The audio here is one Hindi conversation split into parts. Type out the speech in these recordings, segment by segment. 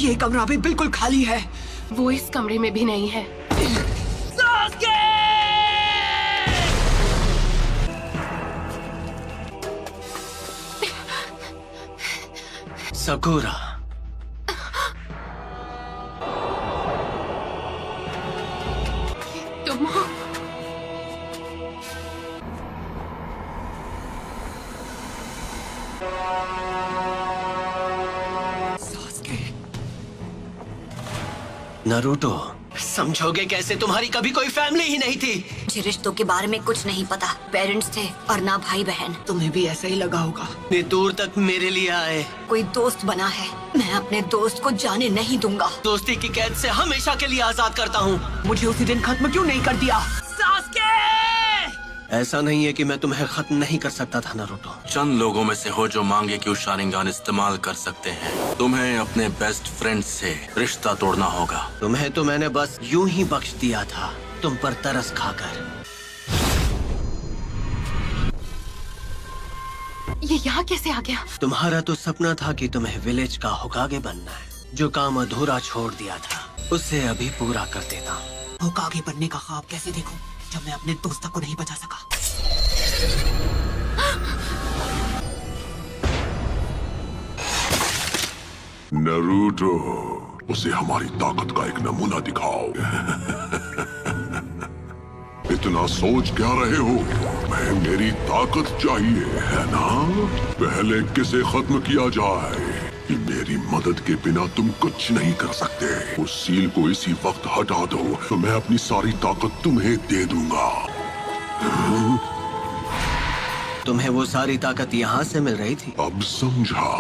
ये कमरा भी बिल्कुल खाली है। वो इस कमरे में भी नहीं है। सकुरा, तुम हो? नारुतो, समझोगे कैसे? तुम्हारी कभी कोई फैमिली ही नहीं थी। मुझे रिश्तों के बारे में कुछ नहीं पता। पेरेंट्स थे और ना भाई बहन। तुम्हें भी ऐसा ही लगा होगा। इतनी दूर तक मेरे लिए आए। कोई दोस्त बना है, मैं अपने दोस्त को जाने नहीं दूंगा। दोस्ती की कैद से हमेशा के लिए आजाद करता हूँ। मुझे उसी दिन खत्म क्यों नहीं कर दिया? ऐसा नहीं है कि मैं तुम्हें खत्म नहीं कर सकता था नारुतो। चंद लोगों में से हो जो मांगे कि वो शारिंगान इस्तेमाल कर सकते हैं। तुम्हें अपने बेस्ट फ्रेंड से रिश्ता तोड़ना होगा। तुम्हें तो मैंने बस यूं ही बख्श दिया था, तुम पर तरस खाकर। ये यहाँ कैसे आ गया? तुम्हारा तो सपना था कि तुम्हें विलेज का होकागे बनना है। जो काम अधूरा छोड़ दिया था उसे अभी पूरा कर देता हूँ। होकागे बनने का ख्वाब कैसे देखूं जब मैं अपने दोस्त को नहीं बचा सका? नारुतो, उसे हमारी ताकत का एक नमूना दिखाओ। इतना सोच क्या रहे हो? मैं मेरी ताकत चाहिए है ना? पहले किसे खत्म किया जाए? कि मेरी मदद के बिना तुम कुछ नहीं कर सकते। उस सील को इसी वक्त हटा दो तो मैं अपनी सारी ताकत तुम्हें दे दूंगा। तुम्हें वो सारी ताकत यहाँ से मिल रही थी? अब समझा।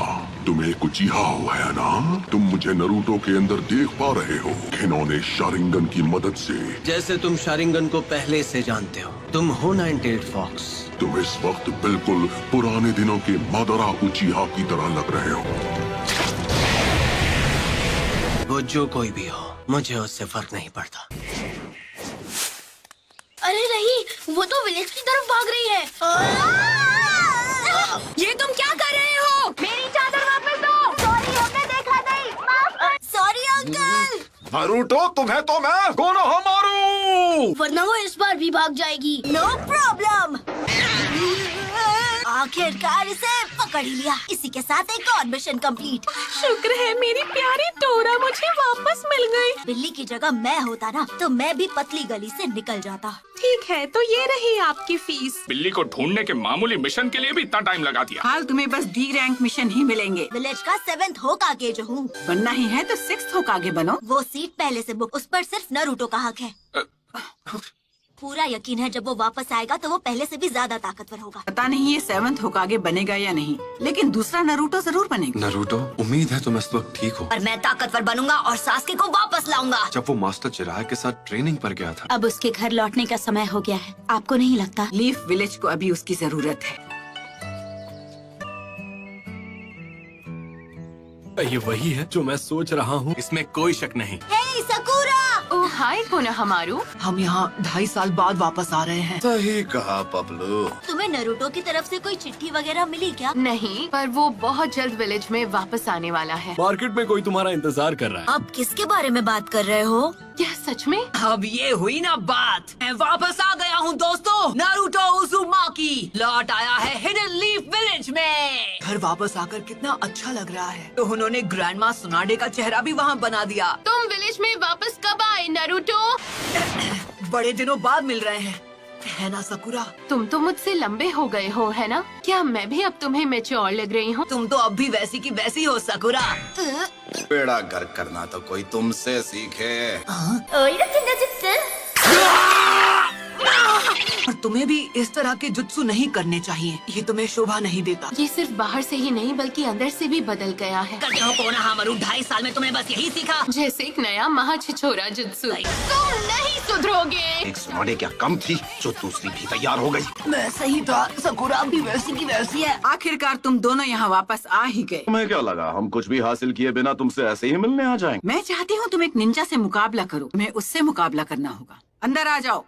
तुम्हें कुछ यहाँ है ना? तुम मुझे नारुतो के अंदर देख पा रहे हो, घिनौने शारिंगन की मदद से। जैसे तुम शारिंगन को पहले से जानते हो। तुम हो नाइन-टेल्ड फॉक्स। तुम इस वक्त बिल्कुल पुराने दिनों के मादरा उचिहा की तरह लग रहे हो। वो जो कोई भी हो, मुझे उससे फर्क नहीं पड़ता। अरे नहीं, वो तो विलेज की तरफ भाग रही है। ये तुम क्या कर रहे हो? मेरी चादर वापस दो। सॉरी, हमने देखा नहीं। Sorry uncle. नारुतो, तुम्हें तो मैं कोनोहा मारू। वरना वो इस बार भी भाग जाएगी। No problem. आखिरकार इसे पकड़ ही लिया। इसी के साथ एक और मिशन कंप्लीट। शुक्र है मेरी प्यारी टोरा मुझे वापस मिल गई। बिल्ली की जगह मैं होता ना तो मैं भी पतली गली से निकल जाता। ठीक है, तो ये रही आपकी फीस। बिल्ली को ढूंढने के मामूली मिशन के लिए भी इतना टाइम लगा दिया। हाल तुम्हें बस डी रैंक मिशन ही मिलेंगे। विलेज का 7th होकागे जो हूँ। बनना ही है तो 6th होकागे बनो। वो सीट पहले से बुक, उस पर सिर्फ नारुतो का हक है। पूरा यकीन है जब वो वापस आएगा तो वो पहले से भी ज्यादा ताकतवर होगा। पता नहीं ये 7th होकागे बनेगा या नहीं, लेकिन दूसरा नारुतो जरूर बनेगा। नारुतो, उम्मीद है तुम इस वक्त ठीक हो। और मैं ताकतवर बनूंगा और सास्के को वापस लाऊंगा। जब वो मास्टर चिराग के साथ ट्रेनिंग पर गया था। अब उसके घर लौटने का समय हो गया है, आपको नहीं लगता? लीफ विलेज को अभी उसकी जरूरत है। ये वही है जो मैं सोच रहा हूँ, इसमें कोई शक नहीं। हे सकुरा! ओह हाय कोनोहामारू। हम यहाँ 2.5 साल बाद वापस आ रहे हैं। सही कहा पपलू। तुम्हें नारुतो की तरफ से कोई चिट्ठी वगैरह मिली क्या? नहीं, पर वो बहुत जल्द विलेज में वापस आने वाला है। मार्केट में कोई तुम्हारा इंतजार कर रहा है। आप किसके बारे में बात कर रहे हो? क्या सच में? अब ये हुई ना बात। मैं वापस आ गया हूँ दोस्तों। नारुतो उज़ुमाकी लौट आया है हिडन लीफ विलेज में। घर वापस आकर कितना अच्छा लग रहा है। तो उन्होंने ग्रैंडमा सुनाडे का चेहरा भी वहाँ बना दिया। तुम विलेज में वापस कब आए नारुतो? बड़े दिनों बाद मिल रहे हैं, है ना सकुरा? तुम तो मुझसे लंबे हो गए हो, है ना? क्या मैं भी अब तुम्हें मैच्योर लग रही हूँ? तुम तो अब भी वैसी की वैसी हो सकुरा। बेड़ा घर करना तो कोई तुमसे सीखे। और तुम्हें भी इस तरह के जुत्सु नहीं करने चाहिए। ये तुम्हें शोभा नहीं देता। ये सिर्फ बाहर से ही नहीं बल्कि अंदर से भी बदल गया है। कोनोहामारू 2.5 साल में तुमने बस यही सीखा। जैसे एक नया महाछिछोरा जुत्सु। तुम नहीं सुधरोगे। एक सुनाडे क्या कम थी जो दूसरी भी तैयार हो गई। मैं सही था, सकुरा भी वैसी की वैसी है। आखिरकार तुम दोनों यहाँ वापस आ ही गए। तुम्हें क्या लगा हम कुछ भी हासिल किए बिना तुमसे ऐसे ही मिलने आ जाएंगे? मैं चाहती हूँ तुम एक निंजा से मुकाबला करो। तुम्हें उससे मुकाबला करना होगा। अंदर आ जाओ।